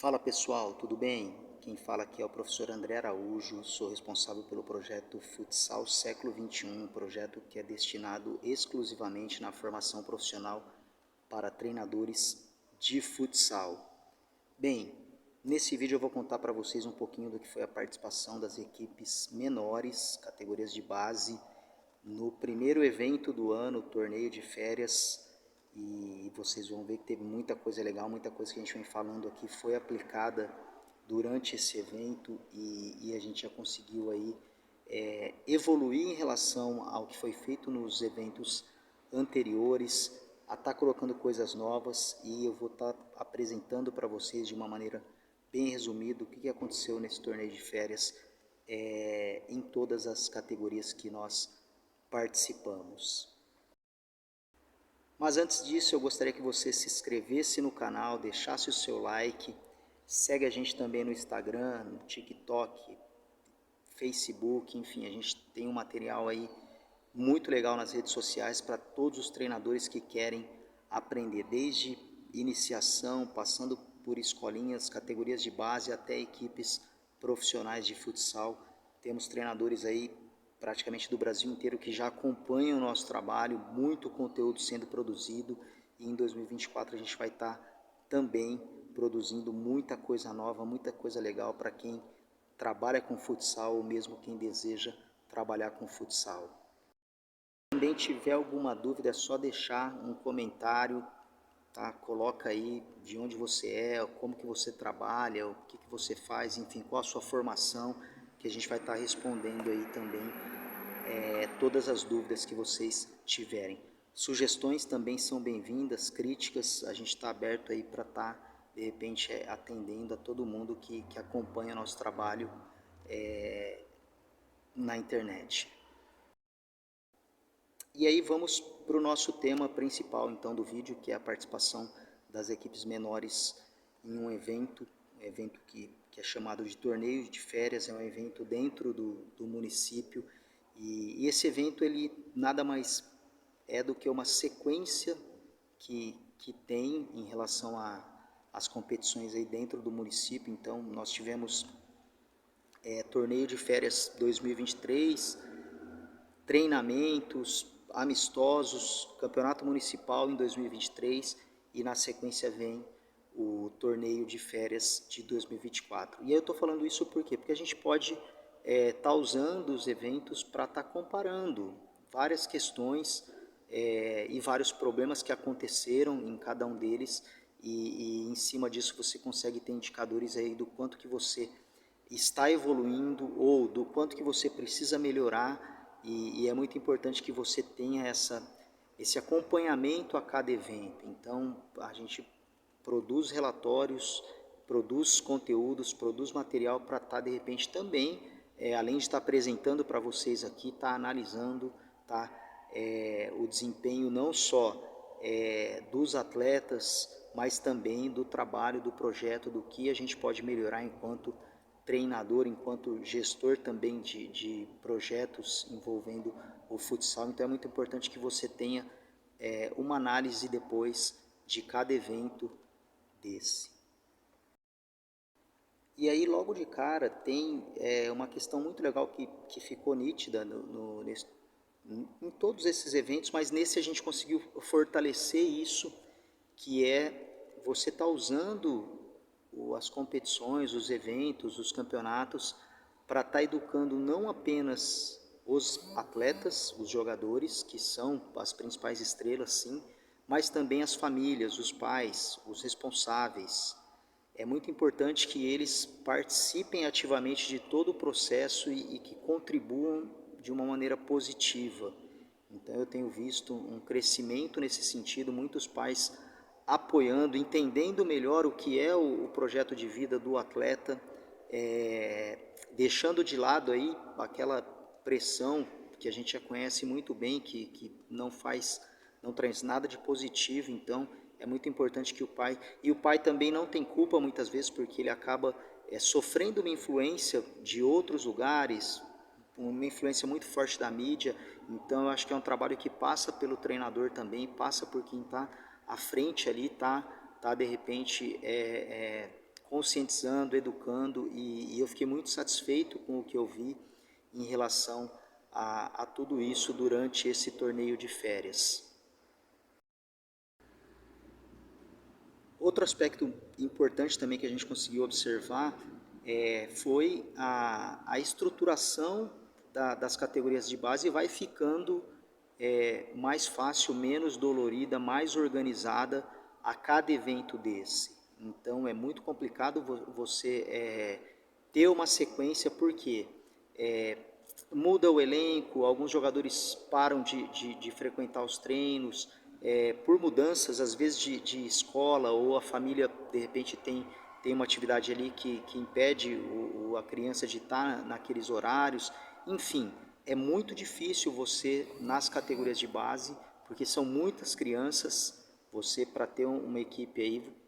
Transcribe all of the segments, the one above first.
Fala pessoal, tudo bem? Quem fala aqui é o professor André Araújo, sou responsável pelo projeto Futsal Século XXI, projeto que é destinado exclusivamente na formação profissional para treinadores de futsal. Bem, nesse vídeo eu vou contar para vocês um pouquinho do que foi a participação das equipes menores, categorias de base, no primeiro evento do ano, o torneio de férias, e vocês vão ver que teve muita coisa legal, muita coisa que a gente vem falando aqui foi aplicada durante esse evento e a gente já conseguiu aí evoluir em relação ao que foi feito nos eventos anteriores, a estar colocando coisas novas, e eu vou estar apresentando para vocês de uma maneira bem resumida o que aconteceu nesse torneio de férias em todas as categorias que nós participamos. Mas antes disso, eu gostaria que você se inscrevesse no canal, deixasse o seu like, segue a gente também no Instagram, no TikTok, Facebook, enfim, a gente tem um material aí muito legal nas redes sociais para todos os treinadores que querem aprender, desde iniciação, passando por escolinhas, categorias de base até equipes profissionais de futsal. Temos treinadores aí praticamente do Brasil inteiro que já acompanham o nosso trabalho, muito conteúdo sendo produzido, e em 2024 a gente vai estar também produzindo muita coisa nova, muita coisa legal para quem trabalha com futsal ou mesmo quem deseja trabalhar com futsal. Se também tiver alguma dúvida, é só deixar um comentário, tá? Coloca aí de onde você é, como que você trabalha, o que você faz, enfim, qual a sua formação, que a gente vai estar respondendo aí também todas as dúvidas que vocês tiverem. Sugestões também são bem-vindas, críticas, a gente está aberto aí para estar, de repente, atendendo a todo mundo que acompanha nosso trabalho na internet. E aí vamos para o nosso tema principal então do vídeo, que é a participação das equipes menores em um evento que é chamado de torneio de férias, é um evento dentro do município, e esse evento ele nada mais é do que uma sequência que tem em relação às competições aí dentro do município. Então nós tivemos torneio de férias 2023, treinamentos, amistosos, campeonato municipal em 2023 e na sequência vem o torneio de férias de 2024. E aí eu estou falando isso por quê? Porque a gente pode estar usando os eventos para estar comparando várias questões e vários problemas que aconteceram em cada um deles, e em cima disso você consegue ter indicadores aí do quanto que você está evoluindo ou do quanto que você precisa melhorar, e é muito importante que você tenha esse acompanhamento a cada evento. Então a gente produz relatórios, produz conteúdos, produz material para estar de repente também, além de estar apresentando para vocês aqui, estar analisando o desempenho não só dos atletas, mas também do trabalho, do projeto, do que a gente pode melhorar enquanto treinador, enquanto gestor também de projetos envolvendo o futsal. Então é muito importante que você tenha uma análise depois de cada evento desse. E aí logo de cara tem uma questão muito legal que ficou nítida em todos esses eventos, mas nesse a gente conseguiu fortalecer isso, que é você estar usando as competições, os eventos, os campeonatos, para estar educando não apenas os atletas, os jogadores, que são as principais estrelas, sim, mas também as famílias, os pais, os responsáveis. É muito importante que eles participem ativamente de todo o processo e que contribuam de uma maneira positiva. Então eu tenho visto um crescimento nesse sentido, muitos pais apoiando, entendendo melhor o que é o projeto de vida do atleta, deixando de lado aí aquela pressão que a gente já conhece muito bem, que não traz nada de positivo. Então é muito importante que o pai também não tem culpa muitas vezes, porque ele acaba sofrendo uma influência de outros lugares, uma influência muito forte da mídia. Então eu acho que é um trabalho que passa pelo treinador também, passa por quem está à frente ali, tá de repente conscientizando, educando, e eu fiquei muito satisfeito com o que eu vi em relação a tudo isso durante esse torneio de férias. Outro aspecto importante também que a gente conseguiu observar foi a estruturação das categorias de base vai ficando mais fácil, menos dolorida, mais organizada a cada evento desse. Então é muito complicado você ter uma sequência porque muda o elenco, alguns jogadores param de frequentar os treinos, por mudanças às vezes de escola, ou a família de repente tem uma atividade ali que impede a criança de estar naqueles horários. Enfim, é muito difícil você nas categorias de base, porque são muitas crianças, você para ter uma equipe aí,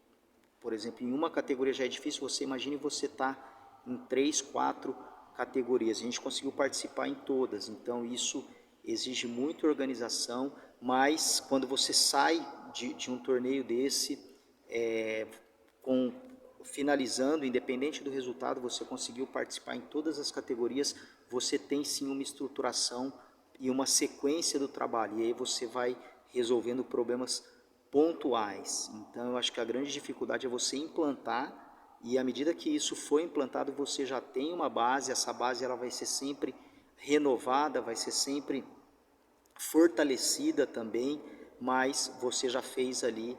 por exemplo, em uma categoria já é difícil, você imagine você estar em 3, 4 categorias. A gente conseguiu participar em todas, então isso exige muita organização, mas quando você sai de um torneio desse, com, finalizando, independente do resultado, você conseguiu participar em todas as categorias, você tem sim uma estruturação e uma sequência do trabalho, e aí você vai resolvendo problemas pontuais. Então eu acho que a grande dificuldade é você implantar, e à medida que isso for implantado, você já tem uma base, essa base ela vai ser sempre renovada, vai ser sempre fortalecida também, mas você já fez ali,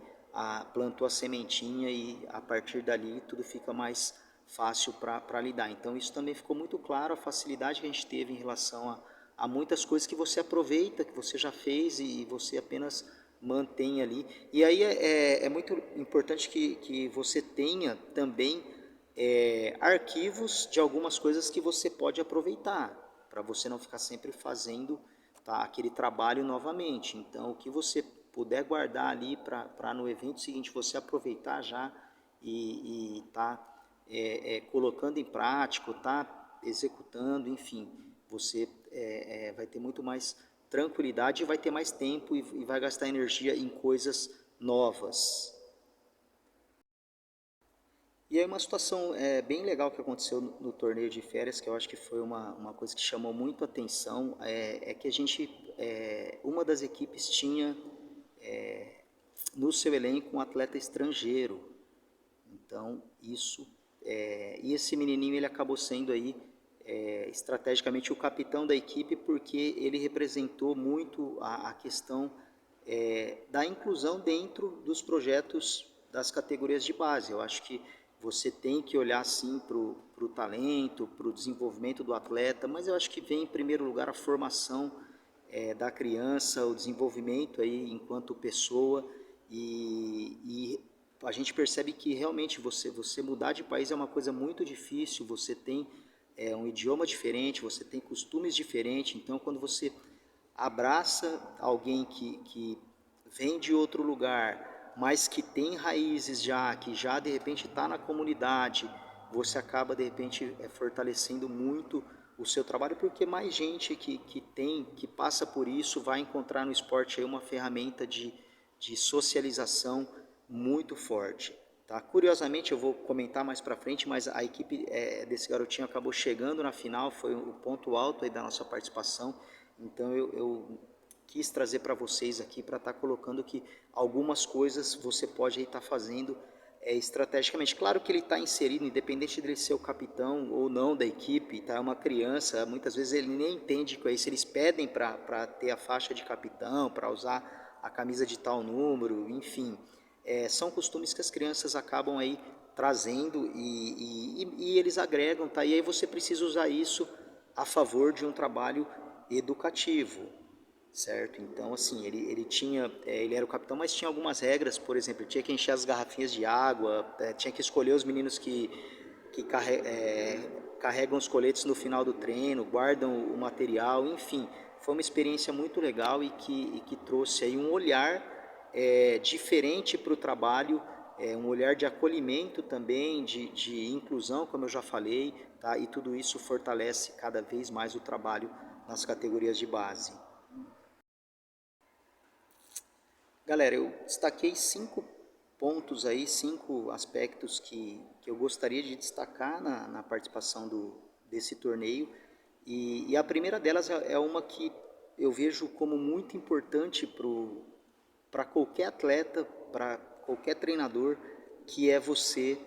plantou a sementinha, e a partir dali tudo fica mais fácil para lidar. Então isso também ficou muito claro, a facilidade que a gente teve em relação a muitas coisas que você aproveita, que você já fez, e você apenas mantém ali. E aí é muito importante que você tenha também arquivos de algumas coisas que você pode aproveitar, para você não ficar sempre fazendo, tá, aquele trabalho novamente. Então o que você puder guardar ali para no evento seguinte você aproveitar já e tá colocando em prática, tá executando, enfim, você vai ter muito mais tranquilidade, vai ter mais tempo, e vai gastar energia em coisas novas. E aí uma situação bem legal que aconteceu no torneio de férias, que eu acho que foi uma coisa que chamou muito a atenção, que a gente, uma das equipes tinha no seu elenco um atleta estrangeiro. Então isso, e esse menininho ele acabou sendo aí estrategicamente o capitão da equipe, porque ele representou muito a questão da inclusão dentro dos projetos das categorias de base. Eu acho que você tem que olhar sim para o talento, para o desenvolvimento do atleta, mas eu acho que vem em primeiro lugar a formação da criança, o desenvolvimento aí enquanto pessoa, e a gente percebe que realmente você mudar de país é uma coisa muito difícil. Você tem um idioma diferente, você tem costumes diferentes, então quando você abraça alguém que vem de outro lugar, mas que tem raízes já, que já de repente está na comunidade, você acaba de repente fortalecendo muito o seu trabalho, porque mais gente que passa por isso vai encontrar no esporte aí uma ferramenta de socialização muito forte. Tá? Curiosamente, eu vou comentar mais para frente, mas a equipe desse garotinho acabou chegando na final, foi o ponto alto aí da nossa participação. Então eu quis trazer para vocês aqui, para estar colocando que algumas coisas você pode estar fazendo estrategicamente. Claro que ele está inserido, independente de ele ser o capitão ou não da equipe, tá? É uma criança, muitas vezes ele nem entende com isso, eles pedem para ter a faixa de capitão, para usar a camisa de tal número, enfim. São costumes que as crianças acabam aí trazendo, e eles agregam, tá? E aí você precisa usar isso a favor de um trabalho educativo, certo? Então, assim, ele tinha, ele era o capitão, mas tinha algumas regras. Por exemplo, ele tinha que encher as garrafinhas de água, tinha que escolher os meninos que carregam os coletes no final do treino, guardam o material, enfim. Foi uma experiência muito legal, e que trouxe aí um olhar diferente para o trabalho, um olhar de acolhimento também, de inclusão, como eu já falei, tá? E tudo isso fortalece cada vez mais o trabalho nas categorias de base. Galera, eu destaquei 5 pontos aí, 5 aspectos que eu gostaria de destacar na participação desse torneio. E a primeira delas é uma que eu vejo como muito importante para qualquer atleta, para qualquer treinador, que é você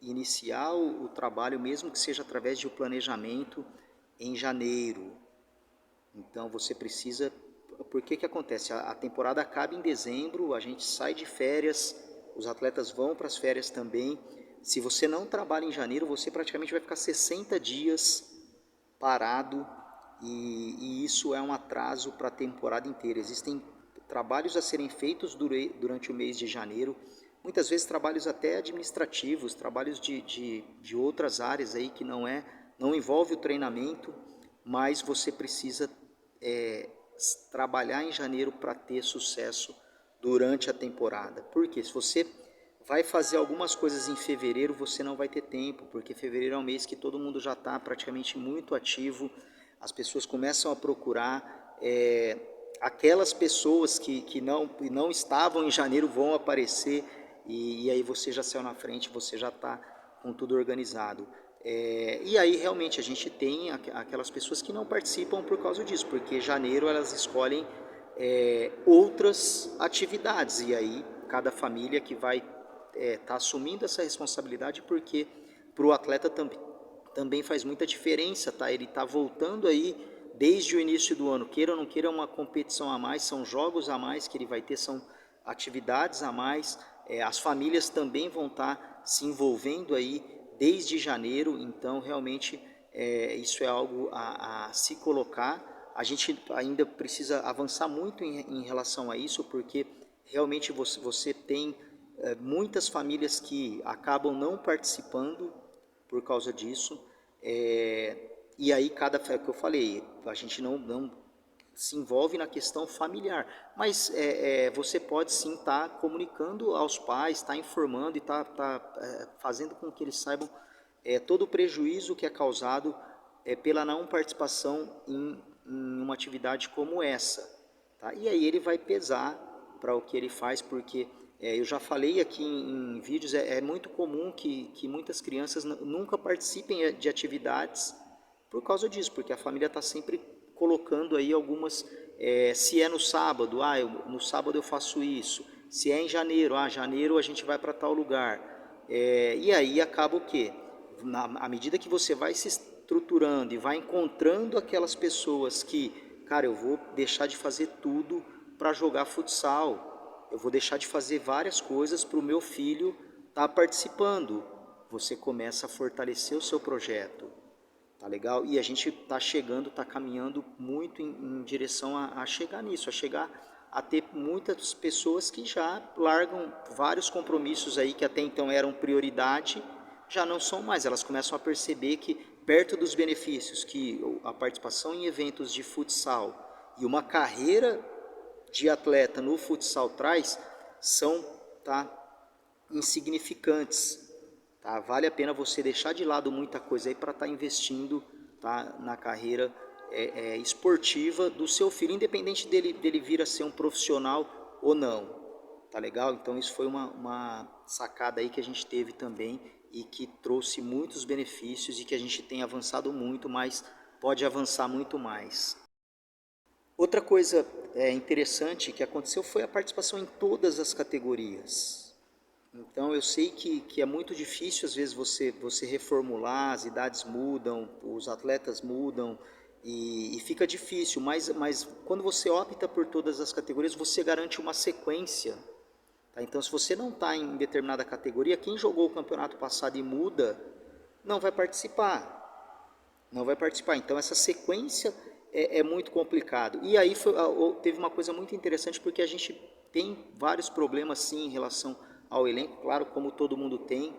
iniciar o trabalho, mesmo que seja através de um planejamento, em janeiro. Então você precisa... Por que acontece? A temporada acaba em dezembro, a gente sai de férias, os atletas vão para as férias também. Se você não trabalha em janeiro, você praticamente vai ficar 60 dias parado, e isso é um atraso para a temporada inteira. Existem trabalhos a serem feitos durante o mês de janeiro, muitas vezes trabalhos até administrativos, trabalhos de outras áreas aí que não envolve o treinamento, mas você precisa trabalhar em janeiro para ter sucesso durante a temporada. Porque se você vai fazer algumas coisas em fevereiro, você não vai ter tempo, porque fevereiro é um mês que todo mundo já está praticamente muito ativo, as pessoas começam a procurar, aquelas pessoas que não estavam em janeiro vão aparecer, e aí você já saiu na frente, você já está com tudo organizado. E aí realmente a gente tem aquelas pessoas que não participam por causa disso, porque janeiro elas escolhem outras atividades, e aí cada família que vai tá assumindo essa responsabilidade, porque para o atleta também faz muita diferença, tá? Ele está voltando aí desde o início do ano, queira ou não queira, é uma competição a mais, são jogos a mais que ele vai ter, são atividades a mais, as famílias também vão estar se envolvendo aí desde janeiro, então realmente isso é algo a se colocar. A gente ainda precisa avançar muito em relação a isso, porque realmente você tem muitas famílias que acabam não participando por causa disso, e aí é o que eu falei, a gente não se envolve na questão familiar, mas você pode sim estar comunicando aos pais, estar informando e fazendo com que eles saibam todo o prejuízo que é causado pela não participação em uma atividade como essa, tá? E aí ele vai pesar para o que ele faz, porque eu já falei aqui em vídeos, é muito comum que muitas crianças nunca participem de atividades por causa disso, porque a família está sempre colocando aí algumas, se é no sábado, no sábado eu faço isso, se é em janeiro, janeiro a gente vai para tal lugar, e aí acaba o quê? À medida que você vai se estruturando e vai encontrando aquelas pessoas que, cara, eu vou deixar de fazer tudo para jogar futsal, eu vou deixar de fazer várias coisas para o meu filho estar participando. Você começa a fortalecer o seu projeto, tá legal? E a gente está chegando, está caminhando muito em direção a chegar nisso, a chegar a ter muitas pessoas que já largam vários compromissos aí que até então eram prioridade, já não são mais. Elas começam a perceber que perto dos benefícios que a participação em eventos de futsal e uma carreira de atleta no futsal traz, são insignificantes. Tá? Vale a pena você deixar de lado muita coisa aí para estar investindo, na carreira esportiva do seu filho, independente dele vir a ser um profissional ou não. Tá legal? Então isso foi uma sacada aí que a gente teve também e que trouxe muitos benefícios e que a gente tem avançado muito, mas pode avançar muito mais. Outra coisa interessante que aconteceu foi a participação em todas as categorias. Então eu sei que é muito difícil às vezes você reformular, as idades mudam, os atletas mudam e fica difícil, mas quando você opta por todas as categorias, você garante uma sequência. Tá? Então se você não está em determinada categoria, quem jogou o campeonato passado e muda, não vai participar. Não vai participar. Então essa sequência é muito complicado. E aí teve uma coisa muito interessante, porque a gente tem vários problemas sim em relação ao elenco, claro, como todo mundo tem,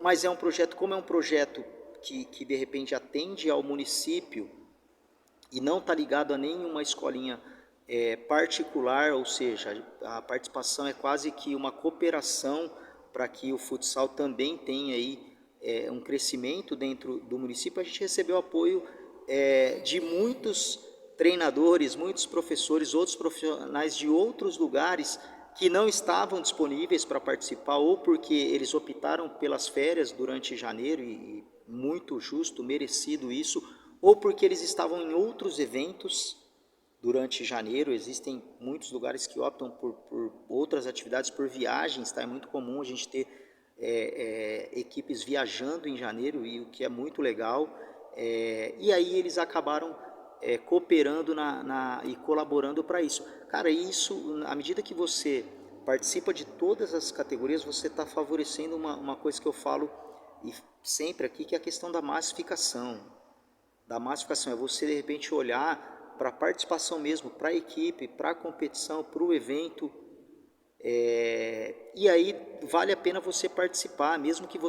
mas é um projeto, como é um projeto que de repente atende ao município e não está ligado a nenhuma escolinha particular, ou seja, a participação é quase que uma cooperação para que o futsal também tenha aí um crescimento dentro do município. A gente recebeu apoio de muitos treinadores, muitos professores, outros profissionais de outros lugares que não estavam disponíveis para participar, ou porque eles optaram pelas férias durante janeiro, e muito justo, merecido isso, ou porque eles estavam em outros eventos durante janeiro. Existem muitos lugares que optam por outras atividades, por viagens, tá? É muito comum a gente ter equipes viajando em janeiro, e o que é muito legal. E aí eles acabaram cooperando e colaborando para isso. Cara, isso, à medida que você participa de todas as categorias, você está favorecendo uma coisa que eu falo e sempre aqui, que é a questão da massificação. Da massificação é você, de repente, olhar para a participação mesmo, para a equipe, para a competição, para o evento. E aí vale a pena você participar, mesmo que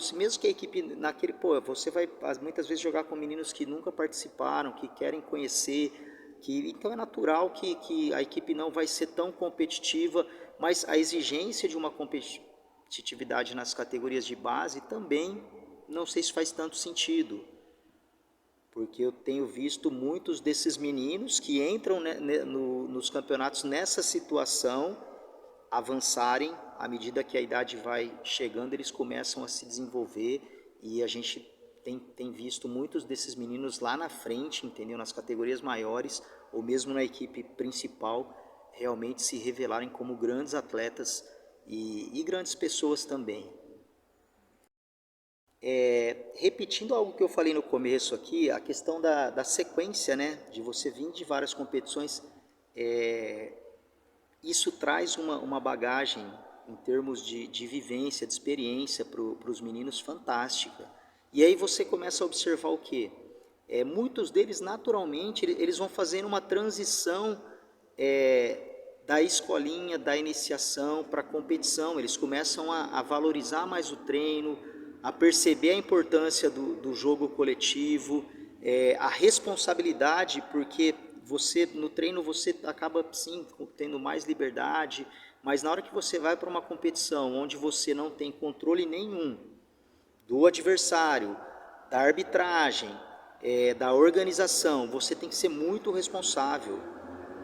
a equipe naquele, você vai muitas vezes jogar com meninos que nunca participaram, que querem conhecer, então é natural que a equipe não vai ser tão competitiva, mas a exigência de uma competitividade nas categorias de base também não sei se faz tanto sentido, porque eu tenho visto muitos desses meninos que entram nos campeonatos nessa situação avançarem. À medida que a idade vai chegando, eles começam a se desenvolver, e a gente tem visto muitos desses meninos lá na frente, entendeu? Nas categorias maiores, ou mesmo na equipe principal, realmente se revelarem como grandes atletas e grandes pessoas também. Repetindo algo que eu falei no começo aqui, a questão da sequência, né? De você vir de várias competições, isso traz uma bagagem em termos de vivência, de experiência para os meninos fantástica. E aí você começa a observar o quê? Muitos deles, naturalmente, eles vão fazendo uma transição da escolinha, da iniciação para a competição. Eles começam a valorizar mais o treino, a perceber a importância do jogo coletivo, a responsabilidade, porque no treino você acaba sim tendo mais liberdade, mas na hora que você vai para uma competição onde você não tem controle nenhum do adversário, da arbitragem, da organização, você tem que ser muito responsável.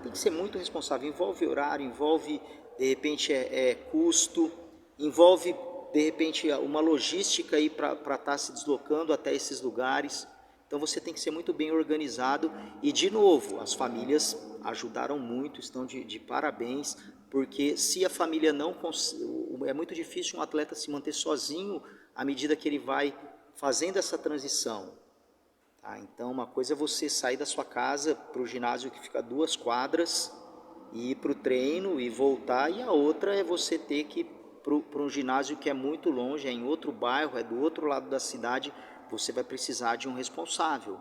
Tem que ser muito responsável. Envolve horário, envolve de repente custo, envolve de repente uma logística aí para estar se deslocando até esses lugares. Então você tem que ser muito bem organizado, e de novo, as famílias ajudaram muito, estão de parabéns, porque se a família não é muito difícil um atleta se manter sozinho à medida que ele vai fazendo essa transição. Tá? Então uma coisa é você sair da sua casa para o ginásio que fica 2 quadras e ir para o treino e voltar, e a outra é você ter que ir para um ginásio que é muito longe, é em outro bairro, é do outro lado da cidade. Você vai precisar de um responsável.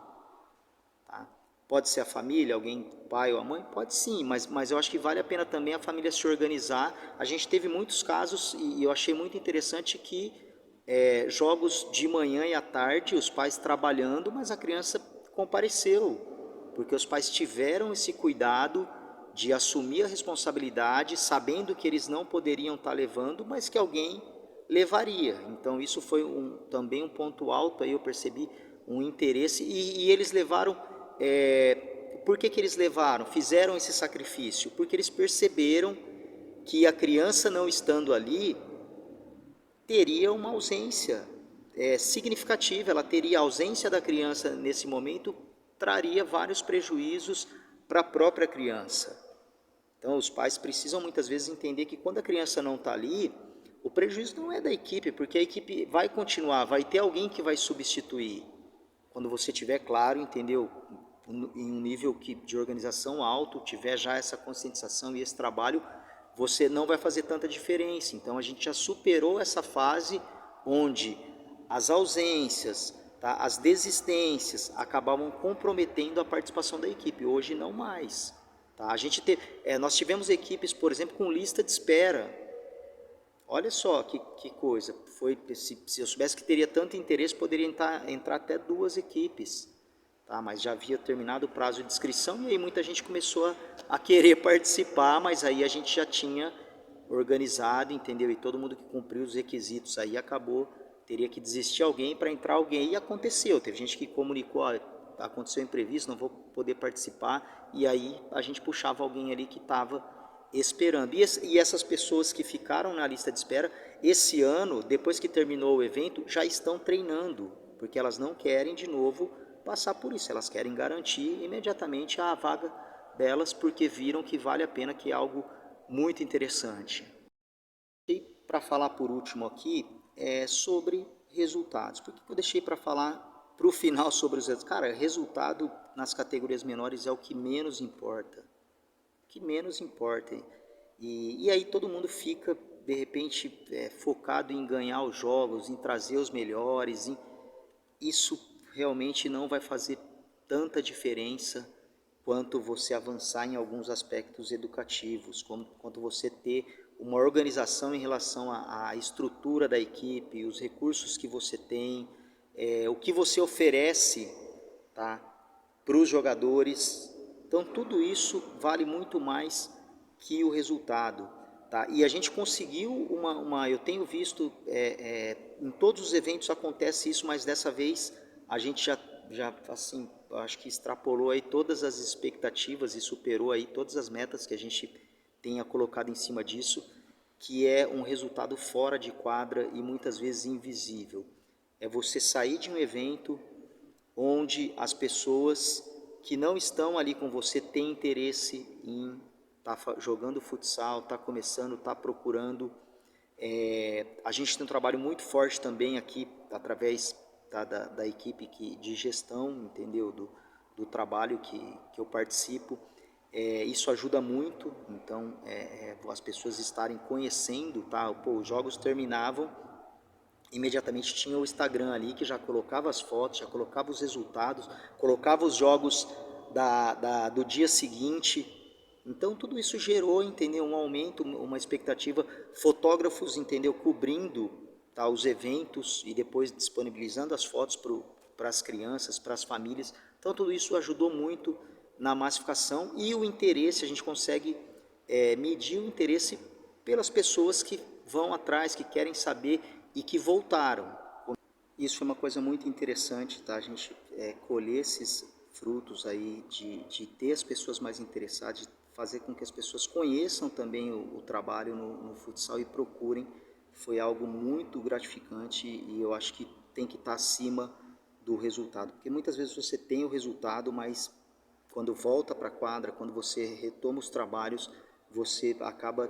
Tá? Pode ser a família, alguém, pai ou a mãe? Pode sim, mas eu acho que vale a pena também a família se organizar. A gente teve muitos casos, e eu achei muito interessante que jogos de manhã e à tarde, os pais trabalhando, mas a criança compareceu, porque os pais tiveram esse cuidado de assumir a responsabilidade, sabendo que eles não poderiam estar levando, mas que alguém levaria. Então isso foi também um ponto alto, aí eu percebi um interesse, e eles levaram. Por que eles levaram? Fizeram esse sacrifício? Porque eles perceberam que a criança não estando ali teria uma ausência significativa. Ela teria a ausência da criança nesse momento, traria vários prejuízos para a própria criança. Então os pais precisam muitas vezes entender que quando a criança não está ali, o prejuízo não é da equipe, porque a equipe vai continuar, vai ter alguém que vai substituir. Quando você tiver claro, entendeu, em um nível de organização alto, tiver já essa conscientização e esse trabalho, você não vai fazer tanta diferença. Então a gente já superou essa fase onde as ausências, tá, as desistências acabavam comprometendo a participação da equipe. Hoje não mais. Tá? Nós tivemos equipes, por exemplo, com lista de espera. Olha só que coisa. Se eu soubesse que teria tanto interesse, poderia entrar até 2 equipes. Tá? Mas já havia terminado o prazo de inscrição, e aí muita gente começou a querer participar, mas aí a gente já tinha organizado, entendeu? E todo mundo que cumpriu os requisitos aí teria que desistir alguém para entrar alguém, e aconteceu. Teve gente que comunicou, aconteceu imprevisto, não vou poder participar, e aí a gente puxava alguém ali que estava esperando. E essas pessoas que ficaram na lista de espera, esse ano, depois que terminou o evento, já estão treinando, porque elas não querem de novo passar por isso, elas querem garantir imediatamente a vaga delas, porque viram que vale a pena, que é algo muito interessante. E para falar por último aqui, é sobre resultados. Por que eu deixei para falar para o final sobre os resultados? Cara, resultado nas categorias menores é o que menos importa. O que menos importa. E aí todo mundo fica, de repente, focado em ganhar os jogos, em trazer os melhores. Isso realmente não vai fazer tanta diferença quanto você avançar em alguns aspectos educativos, quanto você ter uma organização em relação à estrutura da equipe, os recursos que você tem, o que você oferece, tá, para os jogadores. Então tudo isso vale muito mais que o resultado. Tá? E a gente conseguiu eu tenho visto, em todos os eventos acontece isso, mas dessa vez a gente já assim, acho que extrapolou aí todas as expectativas e superou aí todas as metas que a gente tenha colocado em cima disso, que é um resultado fora de quadra e muitas vezes invisível. É você sair de um evento onde as pessoas que não estão ali com você têm interesse em estar jogando futsal, estar começando, estar procurando. A gente tem um trabalho muito forte também aqui, através da equipe de gestão, entendeu? Do trabalho que eu participo. Isso ajuda muito, então, as pessoas estarem conhecendo, tá? Pô, os jogos terminavam, imediatamente tinha o Instagram ali que já colocava as fotos, já colocava os resultados, colocava os jogos do dia seguinte. Então tudo isso gerou, entendeu, um aumento, uma expectativa, fotógrafos, entendeu, cobrindo, tá, os eventos e depois disponibilizando as fotos para as crianças, para as famílias. Então tudo isso ajudou muito na massificação e o interesse, a gente consegue medir o interesse pelas pessoas que vão atrás, que querem saber e que voltaram. Isso foi uma coisa muito interessante, tá? A gente colher esses frutos aí de ter as pessoas mais interessadas, de fazer com que as pessoas conheçam também o trabalho no futsal e procurem, foi algo muito gratificante e eu acho que tem que estar acima do resultado. Porque muitas vezes você tem o resultado, mas quando volta para a quadra, quando você retoma os trabalhos, você acaba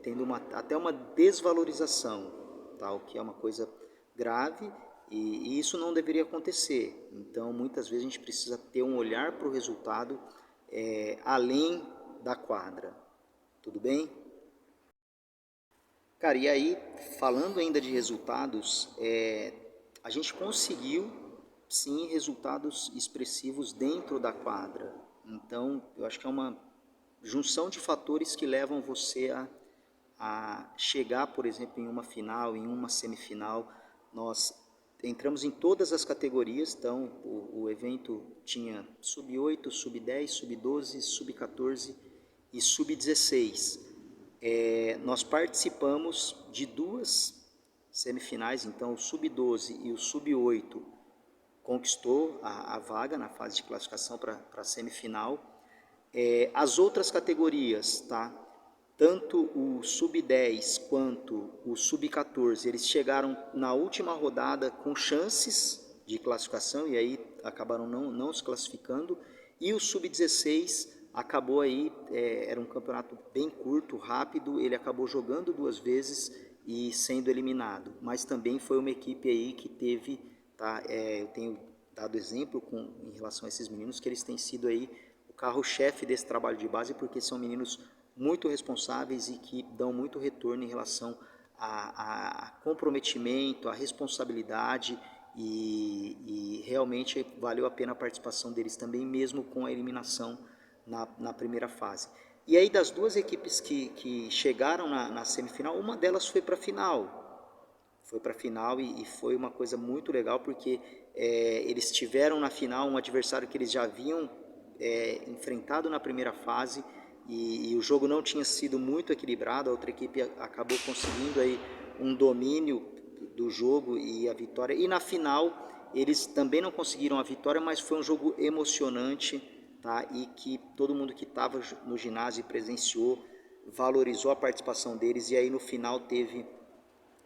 tendo até uma desvalorização, tá? O que é uma coisa grave e isso não deveria acontecer. Então, muitas vezes a gente precisa ter um olhar para o resultado além da quadra. Tudo bem? Cara, e aí, falando ainda de resultados, a gente conseguiu, sim, resultados expressivos dentro da quadra. Então, eu acho que é uma junção de fatores que levam você a chegar, por exemplo, em uma final, em uma semifinal. Nós entramos em todas as categorias, então o evento tinha sub-8, sub-10, sub-12, sub-14 e sub-16. Nós participamos de duas semifinais, então o sub-12 e o sub-8 conquistou a vaga na fase de classificação para a semifinal. As outras categorias, tá? Tanto o sub-10 quanto o sub-14, eles chegaram na última rodada com chances de classificação e aí acabaram não se classificando. E o sub-16 acabou aí, era um campeonato bem curto, rápido, ele acabou jogando duas vezes e sendo eliminado. Mas também foi uma equipe aí que teve, tá? Eu tenho dado exemplo em relação a esses meninos, que eles têm sido aí o carro-chefe desse trabalho de base, porque são meninos muito responsáveis e que dão muito retorno em relação a comprometimento, a responsabilidade e realmente valeu a pena a participação deles também, mesmo com a eliminação na primeira fase. E aí das duas equipes que chegaram na semifinal, uma delas foi para a final. Foi para a final e foi uma coisa muito legal porque eles tiveram na final um adversário que eles já haviam enfrentado na primeira fase e o jogo não tinha sido muito equilibrado, a outra equipe acabou conseguindo aí um domínio do jogo e a vitória. E na final eles também não conseguiram a vitória, mas foi um jogo emocionante, tá? E que todo mundo que estava no ginásio e presenciou valorizou a participação deles, e aí no final teve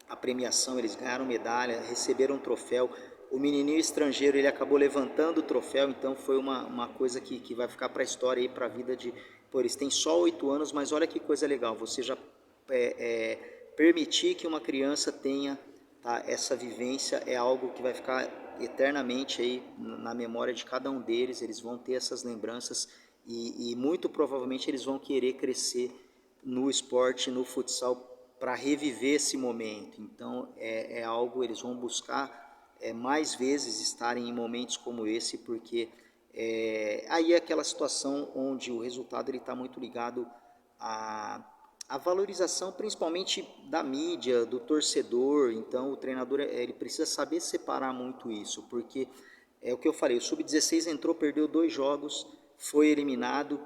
a premiação, eles ganharam medalha, receberam um troféu. O menininho estrangeiro, ele acabou levantando o troféu, então foi uma coisa que vai ficar para a história aí, para a vida de... Pô, eles têm só 8 anos, mas olha que coisa legal, você já permitir que uma criança tenha, tá, essa vivência é algo que vai ficar eternamente aí na memória de cada um deles, eles vão ter essas lembranças e muito provavelmente eles vão querer crescer no esporte, no futsal, para reviver esse momento. Então é algo, eles vão buscar mais vezes estarem em momentos como esse, porque aí é aquela situação onde o resultado está muito ligado a valorização, principalmente da mídia, do torcedor. Então o treinador ele precisa saber separar muito isso, porque é o que eu falei, o Sub-16 entrou, perdeu 2 jogos, foi eliminado,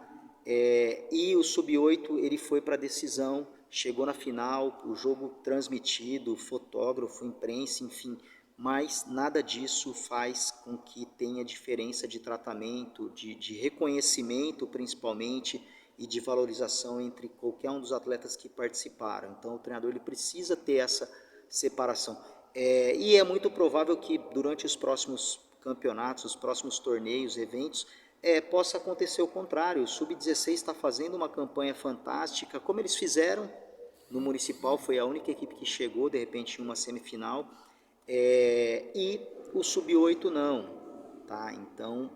e o Sub-8 ele foi para a decisão, chegou na final, o jogo transmitido, fotógrafo, imprensa, enfim, mas nada disso faz com que tenha diferença de tratamento, de reconhecimento principalmente, e de valorização entre qualquer um dos atletas que participaram. Então o treinador ele precisa ter essa separação. E é muito provável que durante os próximos campeonatos, os próximos torneios, eventos, possa acontecer o contrário. O Sub-16 está fazendo uma campanha fantástica, como eles fizeram no Municipal, foi a única equipe que chegou, de repente, em uma semifinal, e o Sub-8 não. Tá? Então,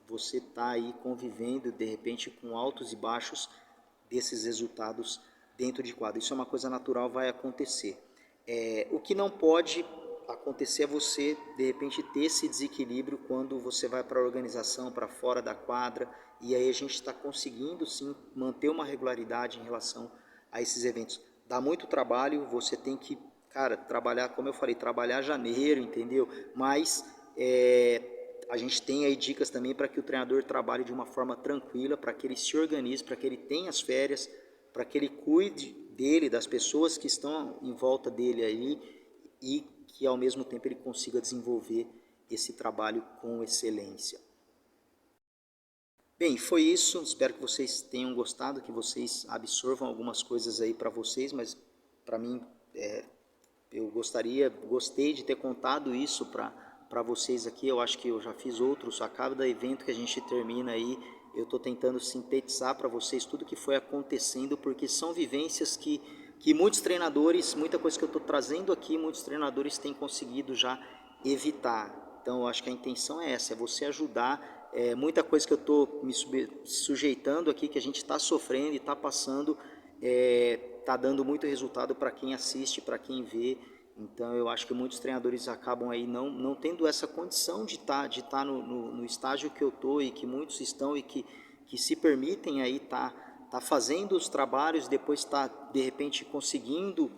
você está aí convivendo, de repente, com altos e baixos desses resultados dentro de quadro. Isso é uma coisa natural, vai acontecer. O que não pode acontecer é você, de repente, ter esse desequilíbrio quando você vai para a organização, para fora da quadra, e aí a gente está conseguindo, sim, manter uma regularidade em relação a esses eventos. Dá muito trabalho, você tem que, cara, trabalhar, como eu falei, trabalhar janeiro, entendeu? Mas a gente tem aí dicas também para que o treinador trabalhe de uma forma tranquila, para que ele se organize, para que ele tenha as férias, para que ele cuide dele, das pessoas que estão em volta dele aí, e que ao mesmo tempo ele consiga desenvolver esse trabalho com excelência. Bem, foi isso, espero que vocês tenham gostado, que vocês absorvam algumas coisas aí para vocês, mas para mim, eu gostei de ter contado isso para vocês aqui. Eu acho que eu já fiz outros, a cada evento que a gente termina aí, eu estou tentando sintetizar para vocês tudo que foi acontecendo, porque são vivências que muitos treinadores, muita coisa que eu estou trazendo aqui, muitos treinadores têm conseguido já evitar. Então eu acho que a intenção é essa, é você ajudar. Muita coisa que eu estou me sujeitando aqui, que a gente está sofrendo e está passando, está dando muito resultado para quem assiste, para quem vê. Então eu acho que muitos treinadores acabam aí não tendo essa condição de tá no estágio que eu estou, e que muitos estão, e que se permitem aí tá fazendo os trabalhos, depois está de repente conseguindo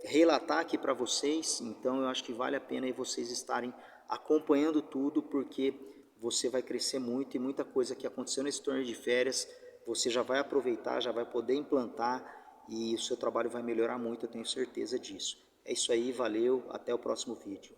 relatar aqui para vocês. Então eu acho que vale a pena aí vocês estarem acompanhando tudo, porque você vai crescer muito, e muita coisa que aconteceu nesse torneio de férias você já vai aproveitar, já vai poder implantar, e o seu trabalho vai melhorar muito, eu tenho certeza disso. É isso aí, valeu, até o próximo vídeo.